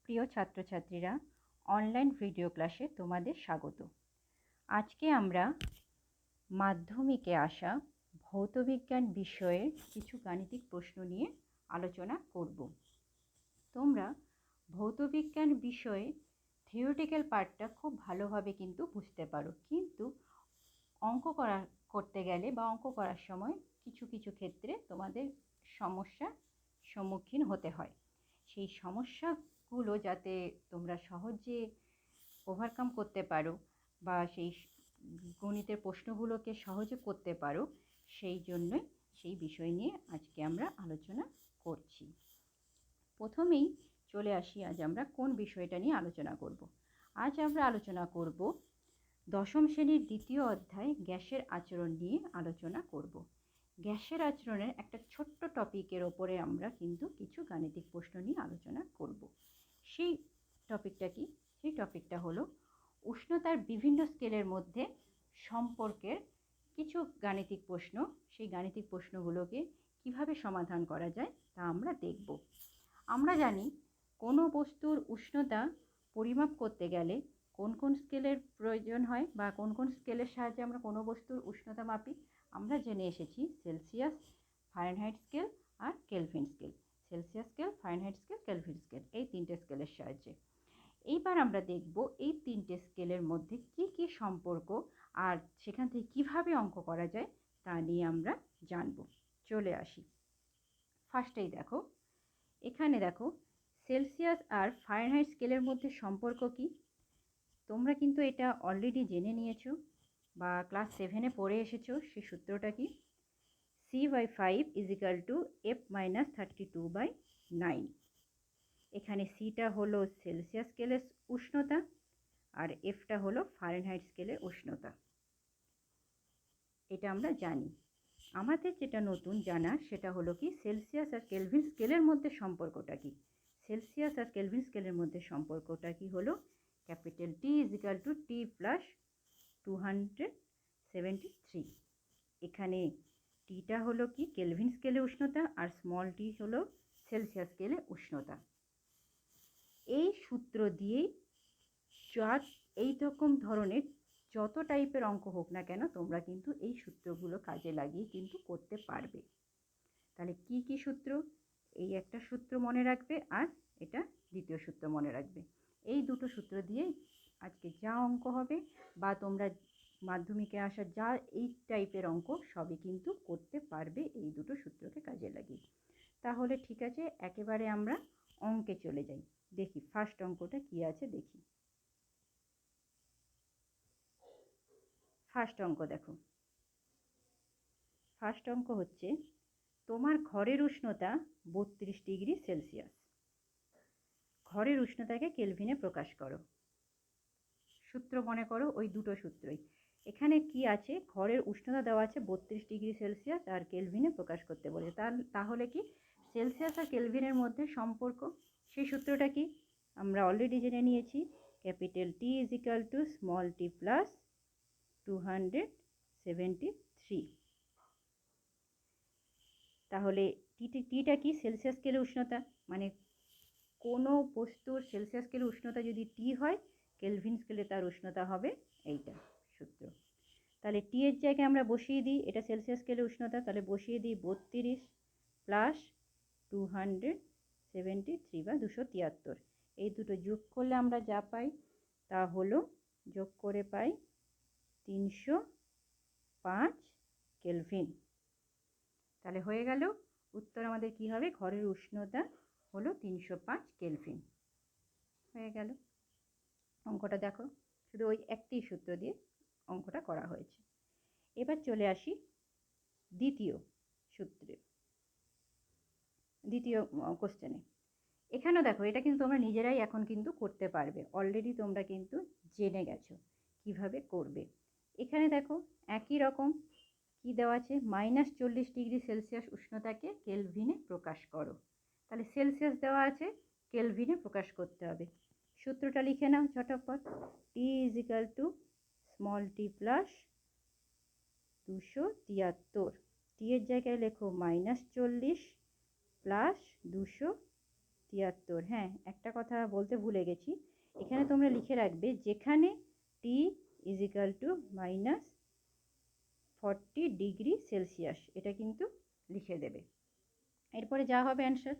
প্রিয় ছাত্রছাত্রীরা, online video ক্লাসে তোমাদের স্বাগত। আজকে আমরা মাধ্যমিকে আসা ভৌতবিজ্ঞান বিষয়ের কিছু গাণিতিক প্রশ্ন নিয়ে আলোচনা করব। তোমরা ভৌতবিজ্ঞান বিষয়ে থিওরিটিক্যাল পার্টটা খুব ভালোভাবে কিন্তু বুঝতে পারো, কিন্তু অঙ্ক করতে গেলে বা অঙ্ক করার সময় কিছু কিছু ক্ষেত্রে তোমাদের সমস্যার সম্মুখীন হতে হয়। সেই সমস্যাগুলো যাতে তোমরা সহজে ওভারকাম করতে পারো বা সেই গণিতের প্রশ্নগুলোকে সহজে করতে পারো, সেই জন্যই সেই বিষয় নিয়ে আজকে আমরা আলোচনা করছি। প্রথমেই চলে আসি, আজ আমরা কোন বিষয়টা নিয়ে আলোচনা করব। আজ আমরা আলোচনা করব দশম শ্রেণীর দ্বিতীয় অধ্যায় গ্যাসের আচরণ নিয়ে আলোচনা করব। গ্যাসের আচরণের একটা ছোট্ট টপিকের ওপরে আমরা কিন্তু কিছু গাণিতিক প্রশ্ন নিয়ে আলোচনা করব। সেই টপিকটা কি? সেই টপিকটা হলো উষ্ণতার বিভিন্ন স্কেলের মধ্যে সম্পর্কের কিছু গাণিতিক প্রশ্ন। সেই গাণিতিক প্রশ্নগুলোকে কিভাবে সমাধান করা যায় তা আমরা দেখব। আমরা জানি কোনো বস্তুর উষ্ণতা পরিমাপ করতে গেলে কোন কোন স্কেলের প্রয়োজন হয় বা কোন কোন স্কেলের সাহায্যে আমরা কোনো বস্তুর উষ্ণতা মাপি। আমরা জেনে এসেছি সেলসিয়াস, ফারেনহাইট স্কেল আর Kelvin scale. Celsius scale, Fahrenheit scale, Kelvin scale, এই তিনটে স্কেলের সাহায্যে। এইবার আমরা দেখব এই তিনটে স্কেলের মধ্যে কি কি সম্পর্ক আর সেখান থেকে কিভাবে অঙ্ক করা যায় তা নিয়ে আমরা জানব। চলে আসি। ফার্স্টেই দেখো, এখানে দেখো সেলসিয়াস আর ফারেনহাইট স্কেলের মধ্যে সম্পর্ক কি। তোমরা কিন্তু এটা অলরেডি জেনে নিয়েছো বা ক্লাস 7-এ পড়ে এসেছো। সেই সূত্রটা কি? C/5 = F-32/9। এখানে সিটা হলো সেলসিয়াস স্কেলের উষ্ণতা আর এফটা হলো ফারেনহাইট স্কেলের উষ্ণতা। এটা আমরা জানি। আমাদের যেটা নতুন জানা সেটা হলো কি সেলসিয়াস আর কেলভিন স্কেলের মধ্যে সম্পর্কটা কি। সেলসিয়াস আর কেলভিন স্কেলের মধ্যে সম্পর্কটা কি হলো T = T + 273। এখানে টিটা হলো কি কেলভিন স্কেলে উষ্ণতা আর স্মল টি হলো সেলসিয়াস স্কেলে উষ্ণতা। এই সূত্র দিয়েই এই রকম ধরনের যত টাইপের অঙ্ক হোক না কেন তোমরা কিন্তু এই সূত্রগুলো কাজে লাগিয়ে কিন্তু করতে পারবে। তাহলে কি কি সূত্র? এই একটা সূত্র মনে রাখবে আর এটা দ্বিতীয় সূত্র মনে রাখবে। এই দুটো সূত্র দিয়ে আজকে যা অঙ্ক হবে বা তোমরা মাধ্যমিকে আসা যা এই টাইপের অঙ্ক সবই কিন্তু করতে পারবে এই দুটো সূত্রকে কাজে লাগিয়ে। তাহলে ঠিক আছে, একেবারে আমরা অঙ্কে চলে যাই। দেখি ফার্স্ট অঙ্কটা কি আছে দেখি। ফার্স্ট অঙ্ক দেখো, ফার্স্ট অঙ্ক হচ্ছে তোমার ঘরের উষ্ণতা 32 ডিগ্রি সেলসিয়াস। ঘরের উষ্ণতাকে কেলভিনে প্রকাশ করো। সূত্র মনে করো ওই দুটো সূত্রই। এখানে কি আছে? ঘরের উষ্ণতা দেওয়া আছে 32 ডিগ্রি সেলসিয়াস আর কেলভিনে প্রকাশ করতে বলে। তাহলে কি সেলসিয়াস আর কেলভিনের মধ্যে সম্পর্ক, সেই সূত্রটা কি আমরা অলরেডি জেনে নিয়েছি। T = t + 273। তাহলে টিটা কি সেলসিয়াস স্কেলে উষ্ণতা, মানে কোনো বস্তুর সেলসিয়াস স্কেলে উষ্ণতা যদি টি হয় কেলভিন স্কেলে তার উষ্ণতা হবে এইটা সূত্র। তাহলে টি এর জায়গায় আমরা বসিয়ে দিই, এটা সেলসিয়াস স্কেলে উষ্ণতা, তাহলে বসিয়ে দিই 32 + 273 বা 273। এই দুটো যোগ করলে আমরা যা পাই তা হলো, যোগ করে পাই 305 কেলভিন। তাহলে হয়ে গেল উত্তর আমাদের কি হবে? ঘরের উষ্ণতা হলো 305 কেলভিন। হয়ে গেল অঙ্কটা। দেখো শুধু ওই একটি সূত্র দিয়ে অঙ্কটা করা হয়েছে। এবার চলে আসি দ্বিতীয় সূত্রে, দ্বিতীয় কোশ্চেনে। এখানেও দেখো এটা কিন্তু তোমরা নিজেরাই এখন কিন্তু করতে পারবে, অলরেডি তোমরা কিন্তু জেনে গেছো কিভাবে করবে। এখানে দেখো একই রকম কি দেওয়া আছে, -40 ডিগ্রি সেলসিয়াস উষ্ণতাকে কেলভিনে প্রকাশ করো। তাহলে সেলসিয়াস দেওয়া আছে, কেলভিনে প্রকাশ করতে হবে। সূত্রটা লিখে নাও ঝটপট। T = t + 273। টি এর জায়গায় লেখো -40 + 273। 73। হ্যাঁ, একটা কথা বলতে ভুলে গেছি, এখানে তোমরা লিখে রাখবে যেখানে টি ইজিক্যাল টু -40°C, এটা কিন্তু লিখে দেবে। এরপরে যা হবে অ্যান্সার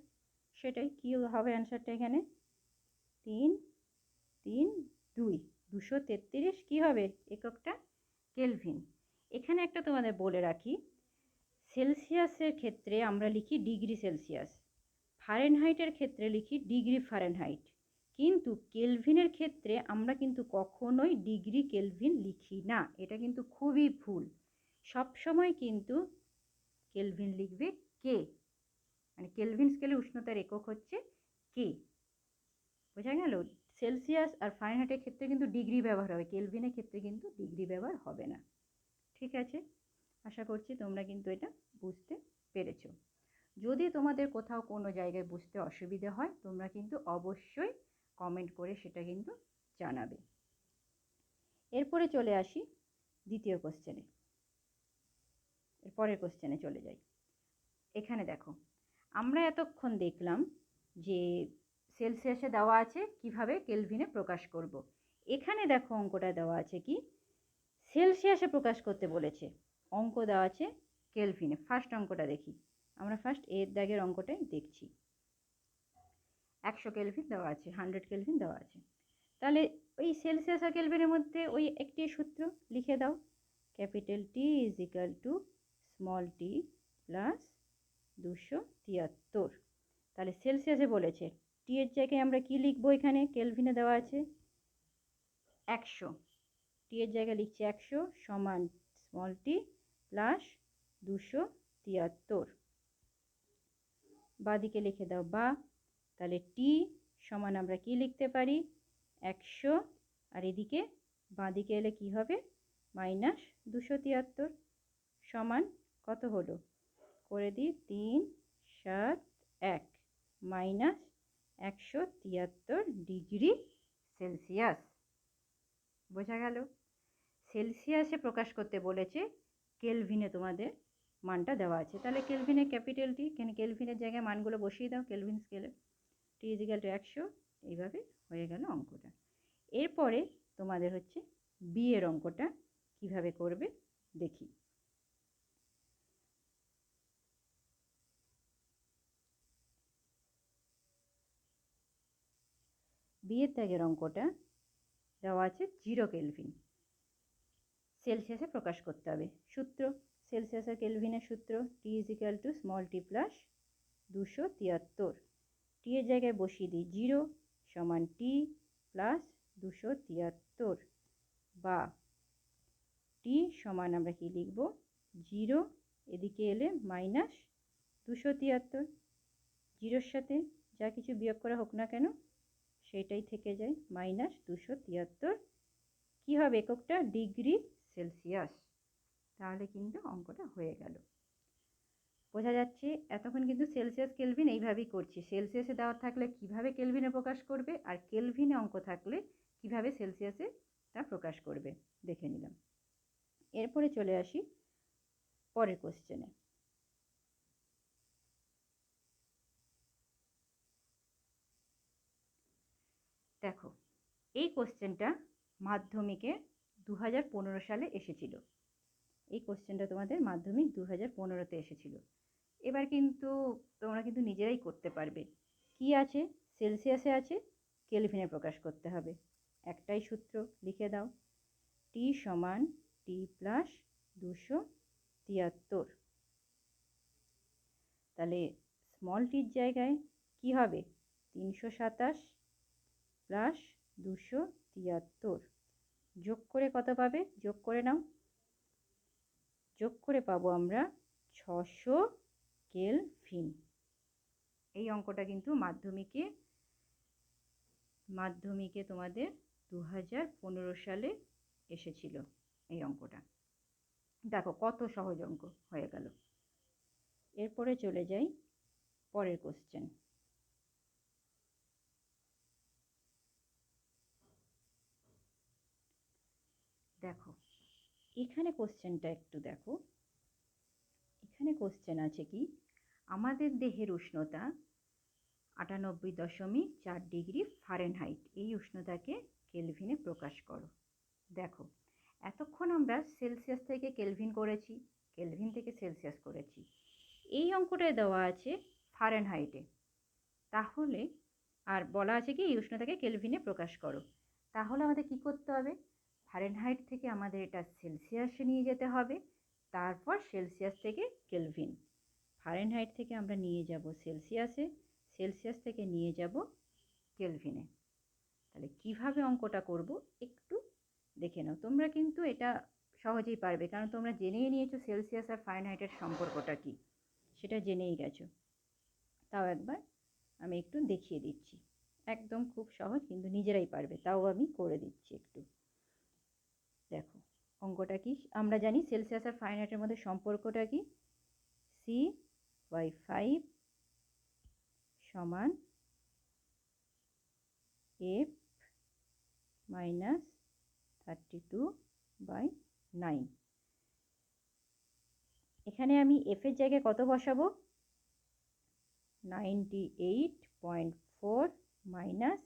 সেটাই। কী হবে অ্যান্সারটা এখানে? 3 3 2 233 কী হবে এককটা? কেলভিন। এখানে একটা তোমাদের বলে রাখি, সেলসিয়াসের ক্ষেত্রে আমরা লিখি ডিগ্রি সেলসিয়াস, ফারেনহাইটের ক্ষেত্রে লিখি ডিগ্রি ফারেনহাইট, কিন্তু কেলভিনের ক্ষেত্রে আমরা কিন্তু কখনোই ডিগ্রি কেলভিন লিখি না। এটা কিন্তু খুবই ভুল। সবসময় কিন্তু কেলভিন লিখবে কে, মানে কেলভিন স্কেলে উষ্ণতার একক হচ্ছে কে। বোঝা গেল? সেলসিয়াস আর ফারেনহাইটের ক্ষেত্রে কিন্তু ডিগ্রি ব্যবহার হবে, কেলভিনের ক্ষেত্রে কিন্তু ডিগ্রি ব্যবহার হবে না। ঠিক আছে, আশা করছি তোমরা কিন্তু এটা বুঝতে পেরেছো। যদি তোমাদের কোথাও কোনো জায়গায় বুঝতে অসুবিধে হয়, তোমরা কিন্তু অবশ্যই কমেন্ট করে সেটা কিন্তু জানাবে। এরপরে চলে আসি দ্বিতীয় কোশ্চেনে, পরের কোশ্চেনে চলে যাই। এখানে দেখো, আমরা এতক্ষণ দেখলাম যে সেলসিয়াসে দেওয়া আছে কিভাবে কেলভিনে প্রকাশ করব। এখানে দেখো অঙ্কটা দেওয়া আছে কি, সেলসিয়াসে প্রকাশ করতে বলেছে, অঙ্ক দেওয়া আছে কেলভিনে। ফার্স্ট অঙ্কটা দেখি আমরা, ফার্স্ট এর দাগের অঙ্কটাই দেখছি। 100 কেলভিন দেওয়া আছে, 100 কেলভিন দেওয়া আছে। তাহলে ওই সেলসিয়াস আর কেলভিনের মধ্যে ওই একটি সূত্র লিখে দাও, capital T is equal to small t plus 273। তাহলে সেলসিয়াসে বলেছে, টি এর জায়গায় আমরা কি লিখবো? এখানে কেলভিনে দেওয়া আছে 100, টি এর জায়গায় লিখছি 100 সমান স্মল টি প্লাস 273। বাদিকে লিখে দাও বা, তাহলে টি সমান আমরা কি লিখতে পারি? 100, আর এদিকে বাঁদিকে এলে কি হবে? -273 সমান কত হলো? করে দিই 3 7 1 -173°C। বোঝা গেল? সেলসিয়াসে প্রকাশ করতে বলেছে, কেলভিনে তোমাদের মানটা দেওয়া আছে। তাহলে কেলভিনে ক্যাপিটাল টি, কেলভিনের জায়গায় মানগুলো বসিয়ে দাও কেলভিন স্কেলে, টি ইজ ইকাল টু 100। এইভাবে হয়ে গেল অঙ্কটা। এরপরে তোমাদের হচ্ছে বি এর অঙ্কটা কিভাবে করবে দেখি। বি এর দাগের অঙ্কটা দেওয়া আছে 0 কেলভিন, সেলসিয়াসে প্রকাশ করতে হবে। সূত্র, সেলসিয়াস আর কেলভিনের সূত্র, T is equal to small t plus 273। টি এর জায়গায় বসিয়ে দিই 0 সমান টি প্লাস 273, বা টি সমান আমরা কি লিখব? 0, এদিকে এলে -273। 0-র সাথে যা কিছু বিয়োগ করা হোক না কেন সেটাই থেকে যায়, -273। কী হবে এককটা? Degree Celsius. তাহলে কিন্তু অঙ্কটা হয়ে গেল। বোঝা যাচ্ছে এতক্ষণ কিন্তু সেলসিয়াস কেলভিন এইভাবেই করছি। সেলসিয়াসে দেওয়া থাকলে কিভাবে কেলভিনে প্রকাশ করবে, আর কেলভিনে অঙ্ক থাকলে কিভাবে সেলসিয়াসে তা প্রকাশ করবে দেখে নিলাম। এরপরে চলে আসি পরের কোশ্চেনে। দেখো, এই কোশ্চেনটা মাধ্যমিকে 2015 সালে এসেছিল। এই কোশ্চেনটা তোমাদের মাধ্যমিক 2015-তে এসেছিল। এবার কিন্তু তোমরা কিন্তু নিজেরাই করতে পারবে। কি আছে? সেলসিয়াসে আছে, কেলভিনে প্রকাশ করতে হবে। একটাই সূত্র, লিখে দাও, টি সমান টি প্লাস 273। তাহলে স্মল টির জায়গায় কি হবে? 327 প্লাস 273 যোগ করে কত পাবে? যোগ করে নাও। যোগ করে পাবো আমরা 600 কেলভিন। এই অঙ্কটা কিন্তু মাধ্যমিকে তোমাদের 2015 সালে এসেছিল এই অঙ্কটা। দেখো কত সহজ অঙ্ক হয়ে গেল। এরপরে চলে যাই পরের কোশ্চেন। দেখো এখানে কোশ্চেনটা একটু দেখো। এখানে কোশ্চেন আছে কি, আমাদের দেহের উষ্ণতা 98.4 ডিগ্রি ফারেনহাইট। এই উষ্ণতাকে কেলভিনে প্রকাশ করো। দেখো, এতক্ষণ আমরা সেলসিয়াস থেকে কেলভিন করেছি, কেলভিন থেকে সেলসিয়াস করেছি। এই অঙ্কটায় দেওয়া আছে ফারেনহাইটে, তাহলে আর বলা আছে কি এই উষ্ণতাকে কেলভিনে প্রকাশ করো। তাহলে আমাদের কি করতে হবে? ফারেনহাইট থেকে আমাদের এটা সেলসিয়াসে নিয়ে যেতে হবে, তারপর সেলসিয়াস থেকে কেলভিন। ফারেনহাইট থেকে আমরা নিয়ে যাব সেলসিয়াসে, সেলসিয়াস থেকে নিয়ে যাব কেলভিনে। তাহলে কিভাবে অঙ্কটা করব একটু দেখে নাও। তোমরা কিন্তু এটা সহজেই পারবে, কারণ তোমরা জেনেই নিয়েছো সেলসিয়াস আর ফারেনহাইটের সম্পর্কটা কি, সেটা জেনেই গেছো। তাও একবার আমি একটু দেখিয়ে দিচ্ছি। একদম খুব সহজ, কিন্তু নিজেরাই পারবে, তাও আমি করে দিচ্ছি একটু। দেখো অঙ্কটা কি, আমরা জানি সেলসিয়াস আর ফারেনহাইটের মধ্যে সম্পর্কটা কি, C/5 সমান F মাইনাস 32/9। এখানে আমি F এর জায়গায় কত বসাবো? 98.4 মাইনাস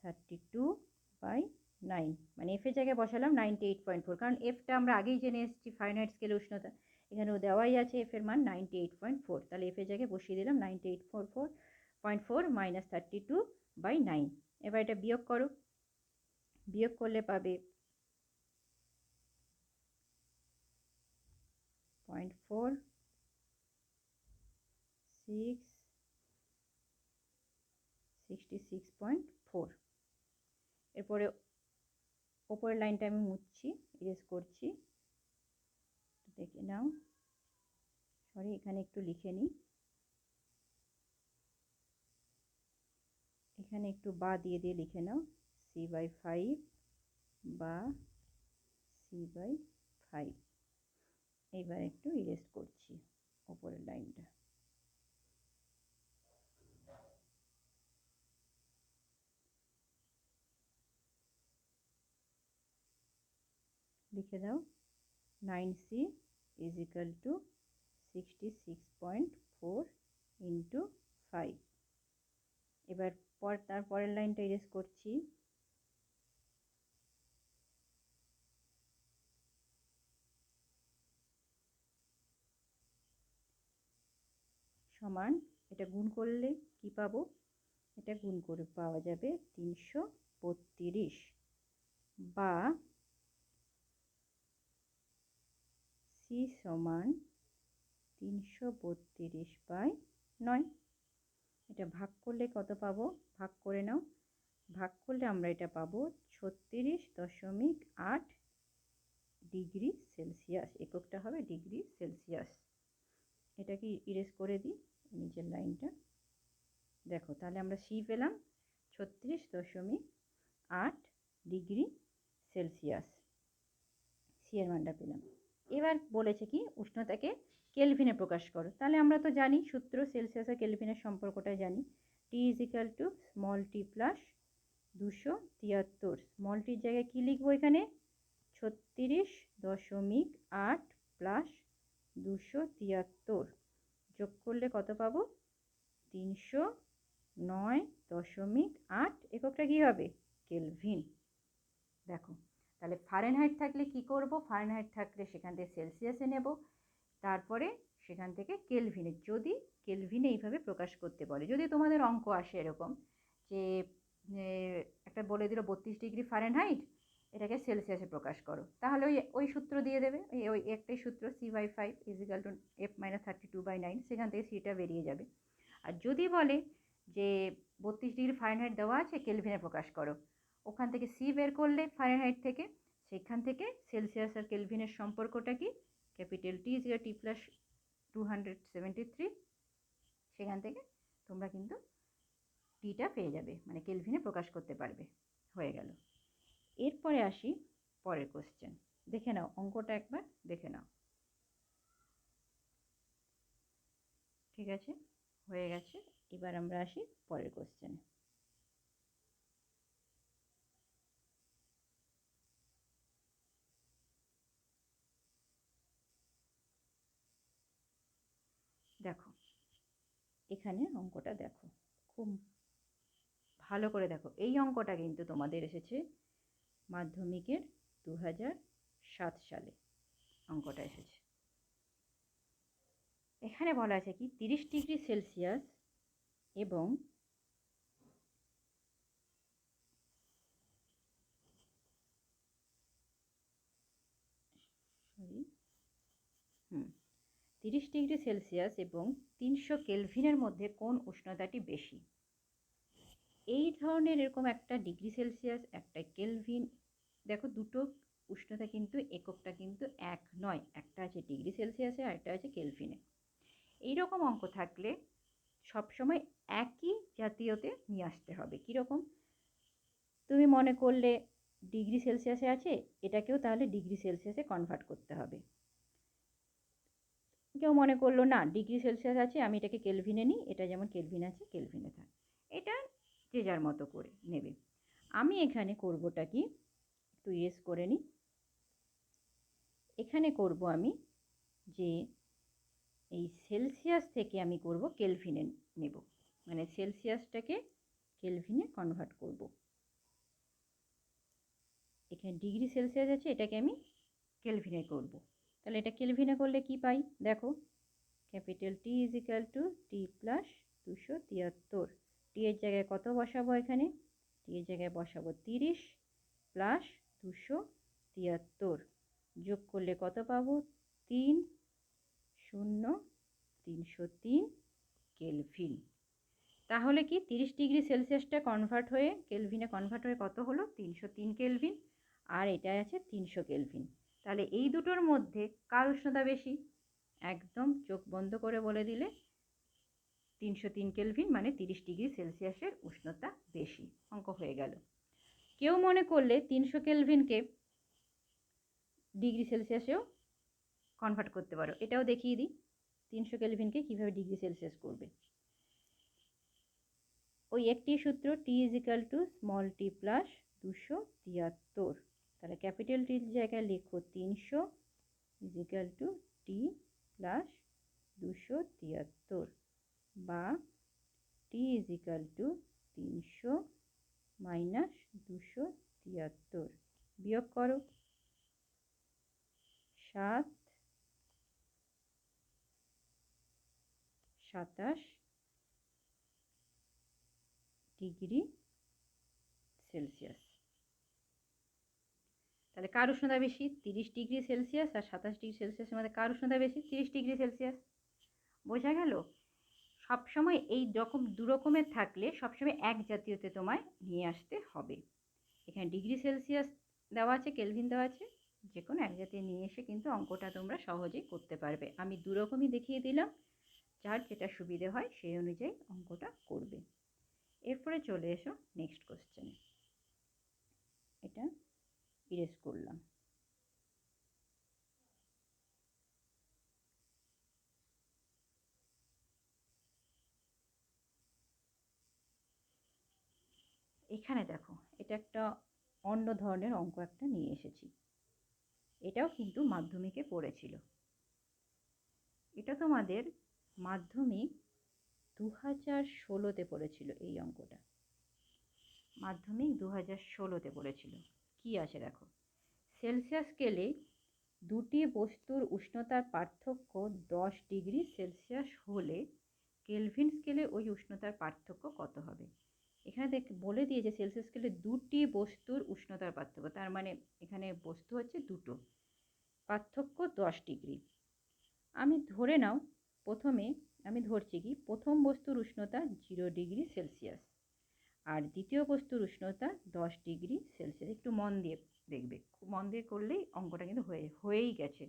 32/9, মানে F এর জায়গায় বসালাম 98.4, কারণ Fটা আমরা আগেই জেনে এসেছি ফারেনহাইট স্কেলে উষ্ণতা, এখানেও দেওয়াই আছে F এর মান 98.4। তাহলে F এর জায়গায় বসিয়ে দিলাম 98.4 মাইনাস 32/9। এবার এটা বিয়োগ করো, বিয়োগ করলে পাবে 0.4666.4। এরপরে ওপরের লাইনটা আমি মুছছি, ইরেজ করছি, দেখে নাও। সরি, এখানে একটু লিখে নিই, এখানে একটু বা দিয়ে দিয়ে লিখে নাও, C/5 বা C/5। এইবার একটু ইরেজ করছি ওপরের লাইনটা। লিখে দাও 9C is equal two 66.4 into 5। এবার তার পরের লাইনটা ইরেজ করছি, সমান, এটা গুণ করলে কি পাবো? এটা গুণ করে পাওয়া যাবে 332, বা C সমান 332/9। এটা ভাগ করলে কত পাবো? ভাগ করে নাও, ভাগ করলে আমরা এটা পাবো 36.8 ডিগ্রি সেলসিয়াস। এককটা হবে ডিগ্রি সেলসিয়াস। এটাকে ইরেজ করে দিই নিচের লাইনটা। দেখো তাহলে আমরা C পেলাম 36.8 ডিগ্রি সেলসিয়াস, C এর মানটা পেলাম। এবার বলেছে কি উষ্ণতাকে কেলভিনে প্রকাশ করো। তাহলে আমরা তো জানি সূত্র, সেলসিয়াস আর কেলভিনের সম্পর্কটা জানি, T is equal to small t plus 273। Small টির জায়গায় কি লিখবো? এখানে 36.8 প্লাস 273 যোগ করলে কত পাবো? 309.8। এককটা কি হবে? কেলভিন। দেখো তাহলে ফারেনহাইট থাকলে কি করব? ফারেনহাইট থাকলে সেখান থেকে সেলসিয়াসে নেব, তারপরে সেখান থেকে কেলভিনে, যদি কেলভিনে এইভাবে প্রকাশ করতে বলে। যদি তোমাদের অঙ্ক আসে এরকম যে একটা বলে দিল 32 ডিগ্রি ফারেনহাইট, এটাকে সেলসিয়াসে প্রকাশ করো, তাহলে ওই সূত্র দিয়ে দেবে, ওই একটাই সূত্র, C/5 is equal two F minus 32/9, সেখান থেকে সিটা বেরিয়ে যাবে। আর যদি বলে যে 32 ডিগ্রি ফারেনহাইট দেওয়া আছে, কেলভিনে প্রকাশ করো, ওখান থেকে C বের করলে ফারেনহাইট থেকে, সেখান থেকে সেলসিয়াস আর কেলভিনের সম্পর্কটা কি? Capital T is equal T plus 273। সেখান থেকে তোমরা কিন্তু টিটা পেয়ে যাবে, মানে কেলভিনে প্রকাশ করতে পারবে। হয়ে গেল। এরপরে আসি পরের কোশ্চেন। দেখে নাও অঙ্কটা একবার দেখে নাও। ঠিক আছে, হয়ে গেছে। এবার আমরা আসি পরের কোশ্চেনে। দেখো এখানে অঙ্কটা দেখো, খুব ভালো করে দেখো, এই অঙ্কটা কিন্তু তোমাদের এসেছে মাধ্যমিকের 2007 সালে অঙ্কটা এসেছে। এখানে বলা আছে কি 30 ডিগ্রি সেলসিয়াস এবং সরি 30 ডিগ্রি সেলসিয়াস এবং 300 কেলভিনের মধ্যে কোন উষ্ণতাটি বেশি? এই ধরনের এরকম একটা ডিগ্রি সেলসিয়াস, একটা কেলভিন, দেখো দুটো উষ্ণতা কিন্তু এককটা কিন্তু এক নয়, একটা আছে ডিগ্রি সেলসিয়াসে আর একটা আছে কেলভিনে। এইরকম অঙ্ক থাকলে সবসময় একই জাতীয়তে নিয়ে আসতে হবে। কীরকম, তুমি মনে করলে ডিগ্রি সেলসিয়াসে আছে, এটাকেও তাহলে ডিগ্রি সেলসিয়াসে কনভার্ট করতে হবে। কেউ মনে করলো না ডিগ্রি সেলসিয়াস আছে, আমি এটাকে কেলভিনে নিই, এটা যেমন কেলভিন আছে কেলভিনে থাক, এটা যে যার মতো করে নেবে। আমি এখানে করবোটা কি, একটু ইরেজ করে নিই। এখানে করব আমি যে এই সেলসিয়াস থেকে আমি করব কেলভিনে নেব, মানে সেলসিয়াসটাকে কেলভিনে কনভার্ট করব। এখানে ডিগ্রি সেলসিয়াস আছে, এটাকে আমি কেলভিনে করব। তাহলে এটা কেলভিনে করলে কি পাই দেখো, capital T is equal to t plus 273। টি এর জায়গায় কত বসাবো, এখানে টি এর জায়গায় বসাবো 30 প্লাস 273, যোগ করলে কত পাবো 3 0 303 কেলভিন। তাহলে কি 30 ডিগ্রি সেলসিয়াসটা কনভার্ট হয়ে কেলভিনে কনভার্ট হয়ে কত হলো 303 কেলভিন, আর এটা আছে 300 কেলভিন। তাহলে এই দুটোর মধ্যে কার উষ্ণতা বেশি? একদম চোখ বন্ধ করে বলে দিলে 303 কেলভিন মানে 30 ডিগ্রি সেলসিয়াসের উষ্ণতা বেশি, অঙ্ক হয়ে গেল। কেউ মনে করলে 300 কেলভিনকে ডিগ্রি সেলসিয়াসেও কনভার্ট করতে পারো, এটাও দেখিয়ে দিই 300 কেলভিনকে কীভাবে ডিগ্রি সেলসিয়াস করবে। ওই একটি সূত্র, T is equal to small t plus 273। তাহলে ক্যাপিটাল টির জায়গায় লেখো 300 is equal to t plus 273, বা t is equal to 300 minus 273, বিয়োগ করো 7 27 ডিগ্রি সেলসিয়াস। তাহলে কার উষ্ণতা বেশি? 30 ডিগ্রি সেলসিয়াস আর 27 ডিগ্রি সেলসিয়াসের মধ্যে কার উষ্ণতা বেশি? 30 ডিগ্রি সেলসিয়াস। বোঝা গেল? সবসময় এই রকম দু রকমের থাকলে সবসময় এক জাতীয়তে তোমায় নিয়ে আসতে হবে। এখানে ডিগ্রি সেলসিয়াস দেওয়া আছে, কেলভিন দেওয়া আছে, যে কোনো এক জাতীয় নিয়ে এসে কিন্তু অঙ্কটা তোমরা সহজেই করতে পারবে। আমি দু রকমই দেখিয়ে দিলাম, যার যেটা সুবিধে হয় সেই অনুযায়ী অঙ্কটা করবে। এরপরে চলে এসো নেক্সট কোশ্চেনে। এটা ইরেজ করলাম। এখানে দেখো, এটা একটা অন্য ধরনের অঙ্ক একটা নিয়ে এসেছি। এটাও কিন্তু মাধ্যমিকে পড়েছিল। এটা তোমাদের মাধ্যমিক 2016-তে পড়েছিল, এই অঙ্কটা মাধ্যমিক 2016-তে পড়েছিল। কি আছে দেখো, সেলসিয়াস স্কেলে দুটি বস্তুর উষ্ণতার পার্থক্য 10 ডিগ্রি সেলসিয়াস হলে কেলভিন স্কেলে ওই উষ্ণতার পার্থক্য কত হবে? এখানে বলে দিয়েছে সেলসিয়াস স্কেলে দুটি বস্তুর উষ্ণতার পার্থক্য, তার মানে এখানে বস্তু হচ্ছে দুটো, পার্থক্য 10 ডিগ্রি। আমি ধরে নাও প্রথমে, আমি ধরছি কি প্রথম বস্তুর উষ্ণতা 0 ডিগ্রি সেলসিয়াস আর দ্বিতীয় বস্তুর উষ্ণতা 10 ডিগ্রি সেলসিয়াস। একটু মন দিয়ে দেখবে, খুব মন দিয়ে করলেই অঙ্কটা কিন্তু হয়েই গেছে।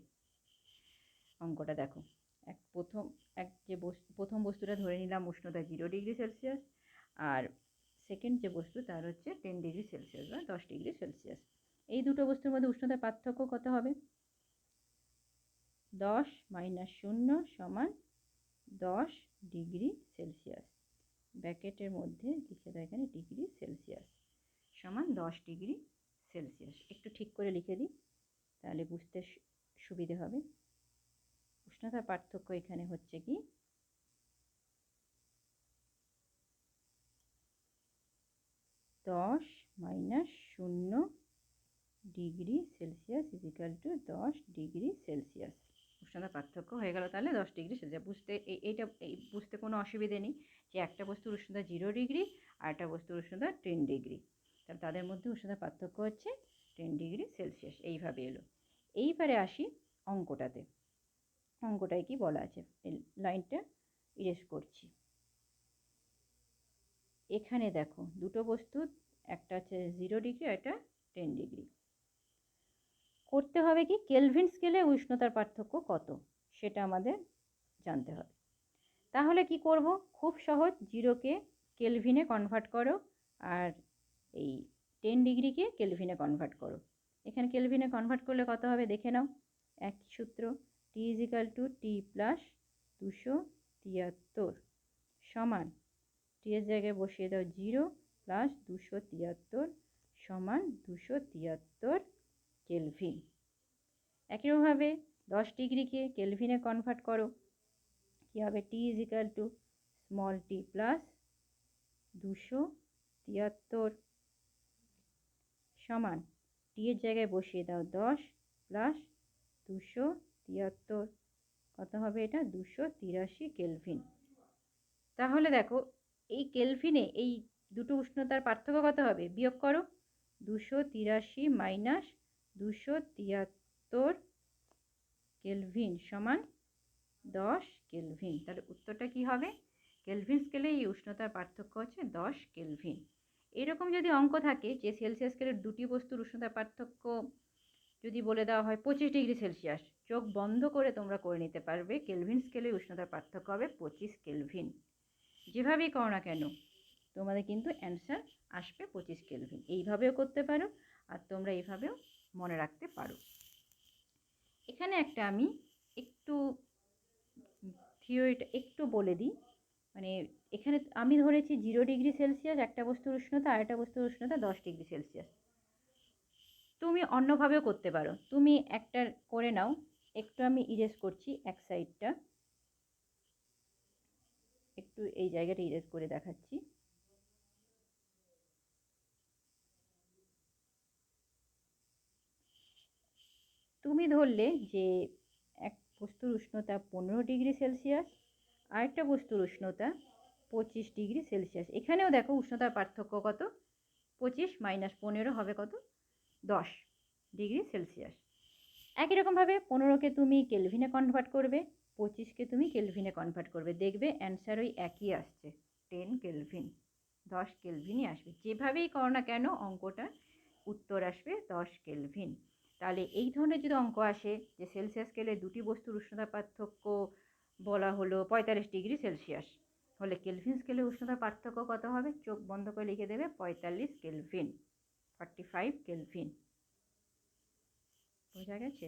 অঙ্কটা দেখো, প্রথম বস্তুটা ধরে নিলাম উষ্ণতা 0 ডিগ্রি সেলসিয়াস, আর সেকেন্ড যে বস্তু তার হচ্ছে 10 ডিগ্রি সেলসিয়াস বা 10 ডিগ্রি সেলসিয়াস। এই দুটো বস্তুর মধ্যে উষ্ণতার পার্থক্য কত হবে? 10 মাইনাস 0 সমান 10 ডিগ্রি সেলসিয়াস। ব্র্যাকেটের মধ্যে লিখে দাও এখানে ডিগ্রি সেলসিয়াস সমান 10 ডিগ্রি সেলসিয়াস। একটু ঠিক করে লিখে দিই, তাহলে বুঝতে সুবিধে হবে। উষ্ণতার পার্থক্য এখানে হচ্ছে কি 10 minus 0 degree Celsius is equal to 10 degree Celsius. উষ্ণতা পার্থক্য হয়ে গেল তাহলে 10 ডিগ্রি সেলসিয়াস। বুঝতে কোনো অসুবিধে নেই যে একটা বস্তুর উষ্ণতা 0 ডিগ্রি আর একটা বস্তুর উষ্ণতা 10 ডিগ্রি, তাহলে তাদের মধ্যে উষ্ণতা পার্থক্য হচ্ছে 10 ডিগ্রি সেলসিয়াস। এইভাবে এলো। এইবারে আসি অঙ্কটাতে। অঙ্কটায় কি বলা আছে, এই লাইনটা ইরেজ করছি। এখানে দেখো দুটো বস্তু, একটা হচ্ছে 0 ডিগ্রি আর একটা 10 ডিগ্রি। করতে হবে কি, কেলভিন স্কেলে উষ্ণতার পার্থক্য কত সেটা আমাদের জানতে হবে। তাহলে কি করব, খুব সহজ, 0কে কেলভিনে কনভার্ট করো আর এই 10 ডিগ্রিকে কেলভিনে কনভার্ট করো। এখানে কেলভিনে কনভার্ট করলে কত হবে দেখে নাও। একই সূত্র, টি ইজিক্যাল টু টি প্লাস 273 সমান, টি এর জায়গায় বসিয়ে দাও 0 প্লাস 273 সমান 273 কেলভিন। একইভাবে 10 ডিগ্রিকে কেলভিনে কনভার্ট করো, কী হবে, টি is equal two small t plus 273 সমান, টি এর জায়গায় বসিয়ে দাও 10 প্লাস 273, কত হবে এটা, 283 কেলভিন। তাহলে দেখো এই কেলভিনে এই দুটো উষ্ণতার পার্থক্য কত হবে, বিয়োগ করো, 283 মাইনাস 273 কেলভিন সমান 10 কেলভিন। তাহলে উত্তরটা কি হবে, কেলভিন স্কেলে এই উষ্ণতার পার্থক্য হচ্ছে 10 কেলভিন। এরকম যদি অঙ্ক থাকে যে সেলসিয়াস স্কেলের দুটি বস্তুর উষ্ণতার পার্থক্য যদি বলে দেওয়া হয় 25 ডিগ্রি সেলসিয়াস, চোখ বন্ধ করে তোমরা করে নিতে পারবে কেলভিন স্কেলে উষ্ণতার পার্থক্য হবে 25 কেলভিন। যেভাবেই করো না কেন তোমাদের কিন্তু অ্যান্সার আসবে 25 কেলভিন। এইভাবেও করতে পারো আর তোমরা এইভাবেও মনে রাখতে পারো। এখানে একটা আমি একটু থিওরিটা একটু বলে দিই। মানে এখানে আমি ধরেছি 0 ডিগ্রি সেলসিয়াস একটা বস্তুর উষ্ণতা আর একটা বস্তুর উষ্ণতা 10 ডিগ্রি সেলসিয়াস। তুমি অন্যভাবেও করতে পারো, তুমি একটা করে নাও। একটু আমি ইরেজ করছি এক সাইডটা, একটু এই জায়গাটা ইরেজ করে দেখাচ্ছি। তুমি ধরলে যে এক বস্তুর উষ্ণতা 15 ডিগ্রি সেলসিয়াস আর একটা বস্তুর উষ্ণতা 25 ডিগ্রি সেলসিয়াস। এখানেও দেখো উষ্ণতার পার্থক্য কত, 25 মাইনাস 15 হবে কত, 10 ডিগ্রি সেলসিয়াস। একই রকমভাবে 15কে তুমি কেলভিনে কনভার্ট করবে, 25কে তুমি কেলভিনে কনভার্ট করবে, দেখবে অ্যান্সার ওই একই আসছে, 10 কেলভিন, 10 কেলভিনই আসবে। যেভাবেই করো না কেন অঙ্কটা উত্তর আসবে 10 কেলভিন। তাহলে এই ধরনের যদি অঙ্ক আসে যে সেলসিয়াস স্কেলে দুটি বস্তুর উষ্ণতা পার্থক্য বলা হলো 45 ডিগ্রি সেলসিয়াস, হলে কেলভিন স্কেলে উষ্ণতা পার্থক্য কত হবে, চোখ বন্ধ করে লিখে দেবে 45 কেলভিন, 45 কেলভিন। বোঝা গেছে?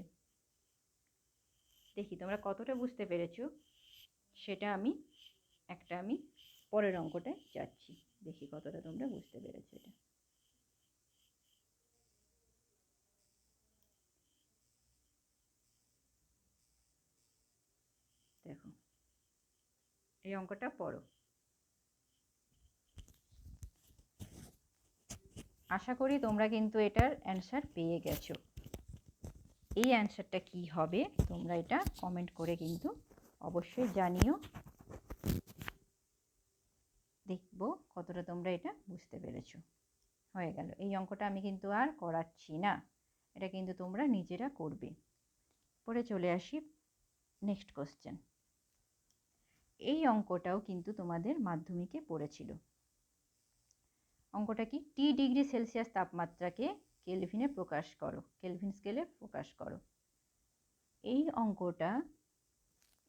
দেখি তোমরা কতটা বুঝতে পেরেছো সেটা আমি পরের অঙ্কটায় যাচ্ছি, দেখি কতটা তোমরা বুঝতে পেরেছো এটা। দেখো এই অঙ্কটা পড়ো। আশা করি তোমরা কিন্তু এটার অ্যান্সার পেয়ে গেছো। এই অ্যান্সারটা কি হবে তোমরা এটা কমেন্ট করে কিন্তু অবশ্যই জানিও, দেখবো কতটা তোমরা এটা বুঝতে পেরেছো। হয়ে গেল, এই অঙ্কটা আমি কিন্তু আর করাচ্ছি না, এটা কিন্তু তোমরা নিজেরা করবে। পরে চলে আসি নেক্সট কোশ্চেন। এই অঙ্কটাও কিন্তু তোমাদের মাধ্যমিকে পড়েছিল। অঙ্কটা কি, টি ডিগ্রি সেলসিয়াস তাপমাত্রাকে কেলভিনে প্রকাশ করো, কেলভিন স্কেলে প্রকাশ করো। এই অঙ্কটা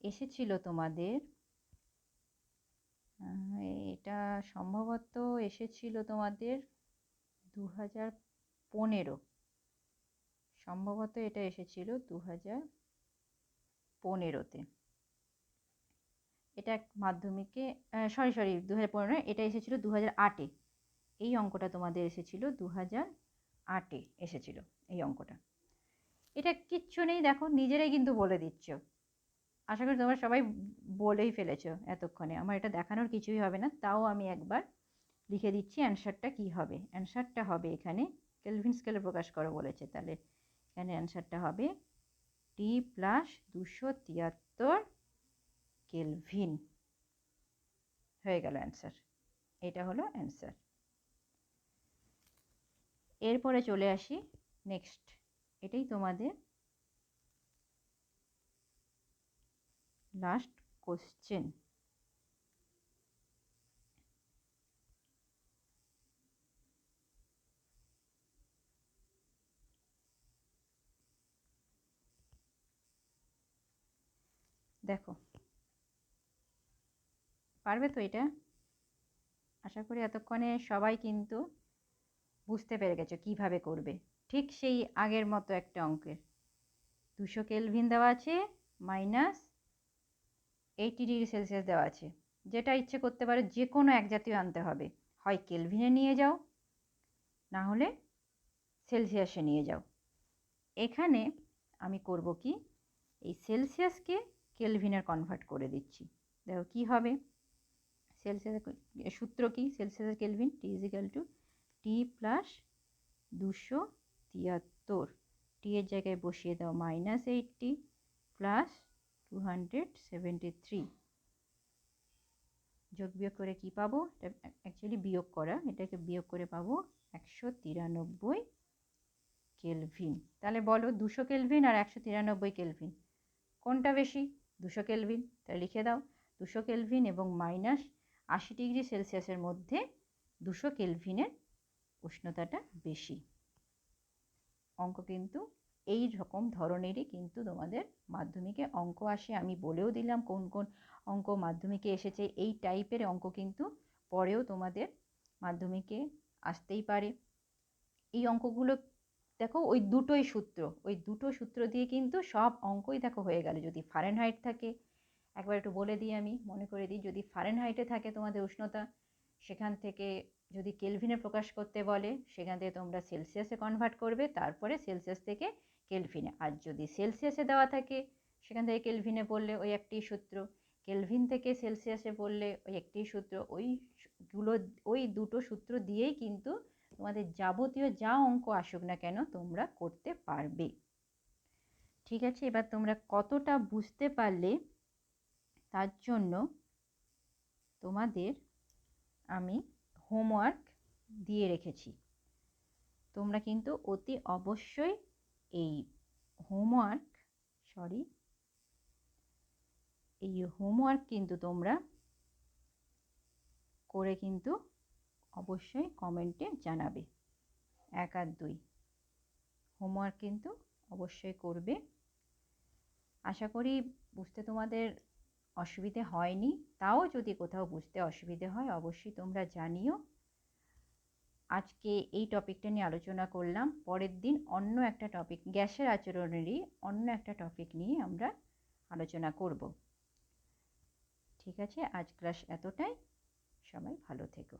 এসেছিল তোমাদের, এটা সম্ভবত এসেছিল তোমাদের 2015, সম্ভবত এটা এসেছিল 2015তে। এটা মাধ্যমিকে সরি 2015, এটা এসেছিল 2008-এ। এই অঙ্কটা তোমাদের এসেছিল 2008-এ এসেছিল এই অঙ্কটা। এটা কিচ্ছু নেই, দেখো নিজেরাই কিন্তু বলে দিচ্ছ। আশা করি তোমরা সবাই বলেই ফেলেছো এতক্ষণে, আমার এটা দেখানোর কিছুই হবে না, তাও আমি একবার লিখে দিচ্ছি অ্যান্সারটা কী হবে। অ্যান্সারটা হবে এখানে কেলভিন স্কেলে প্রকাশ করো বলেছে, তাহলে এখানে অ্যান্সারটা হবে টি প্লাস 273 কেলভিন হয়ে গেল অ্যান্সার। এটা হলো অ্যান্সার। এরপরে চলে আসি নেক্সট, এটাই তোমাদের লাস্ট কোশ্চেন। দেখো, পারবে তো এটা? আশা করি এতক্ষণে সবাই কিন্তু বুঝতে পেরে গেছো কীভাবে করবে। ঠিক সেই আগের মতো একটা অঙ্কের 200 কেলভিন দেওয়া আছে মাইনাস 80 ডিগ্রি সেলসিয়াস দেওয়া আছে। যেটা ইচ্ছে করতে পারো, যে কোনো এক জাতীয় আনতে হবে, হয় কেলভিনে নিয়ে যাও না হলে সেলসিয়াসে নিয়ে যাও। এখানে আমি করব কি, এই সেলসিয়াসকে কেলভিনে কনভার্ট করে দিচ্ছি। দেখো কি হবে, সেলসিয়াসের সূত্র কি, সেলসিয়াসের Kelvin T is equal to t plus 273, টি এর জায়গায় বসিয়ে দাও -80 প্লাস 273, যোগ বিয়োগ করে কি পাবো, এটা অ্যাকচুয়ালি বিয়োগ করা, এটাকে বিয়োগ করে পাবো 193 কেলভিন। তাহলে বলো 200 কেলভিন আর 193 কেলভিন কোনটা বেশি? 200 কেলভিন। তাহলে লিখে দাও 200 কেলভিন এবং -80 ডিগ্রি সেলসিয়াসের মধ্যে 200 কেলভিনের উষ্ণতাটা বেশি। অঙ্ক কিন্তু এই রকম ধরনেরই কিন্তু তোমাদের মাধ্যমিকে অঙ্ক আসে। আমি বলেও দিলাম কোন কোন অঙ্ক মাধ্যমিকে এসেছে। এই টাইপের অঙ্ক কিন্তু পরেও তোমাদের মাধ্যমিকে আসতেই পারে। এই অঙ্কগুলো দেখো, ওই দুটো সূত্র দিয়ে কিন্তু সব অঙ্কই দেখো হয়ে গেল। যদি ফারেনহাইট থাকে, একবার একটু বলে দিই, আমি মনে করে দিই, যদি ফারেনহাইটে থাকে তোমাদের উষ্ণতা, সেখান থেকে যদি কেলভিনে প্রকাশ করতে বলে সেখান থেকে তোমরা সেলসিয়াসে কনভার্ট করবে, তারপরে সেলসিয়াস থেকে কেলভিনে। আর যদি সেলসিয়াসে দেওয়া থাকে সেখান থেকে কেলভিনে পড়লে ওই একটি সূত্র, কেলভিন থেকে সেলসিয়াসে পড়লে ওই একটি সূত্র। ওই দুটো সূত্র দিয়েই কিন্তু তোমাদের যাবতীয় যা অঙ্ক আসুক না কেন তোমরা করতে পারবে। ঠিক আছে, এবার তোমরা কতটা বুঝতে পারলে তার জন্য তোমাদের আমি হোমওয়ার্ক দিয়ে রেখেছি। তোমরা কিন্তু অতি অবশ্যই এই হোমওয়ার্ক কিন্তু তোমরা করে কিন্তু অবশ্যই কমেন্টে জানাবে। 1 আর 2 হোমওয়ার্ক কিন্তু অবশ্যই করবে। আশা করি বুঝতে তোমাদের অসুবিধে হয়নি। তাও যদি কোথাও বুঝতে অসুবিধে হয় অবশ্যই তোমরা জানিও। আজকে এই টপিকটা নিয়ে আলোচনা করলাম। পরের দিন অন্য একটা টপিক, গ্যাসের আচরণেরই অন্য একটা টপিক নিয়ে আমরা আলোচনা করব। ঠিক আছে, আজ ক্লাস এতটাই। সবাই ভালো থেকো।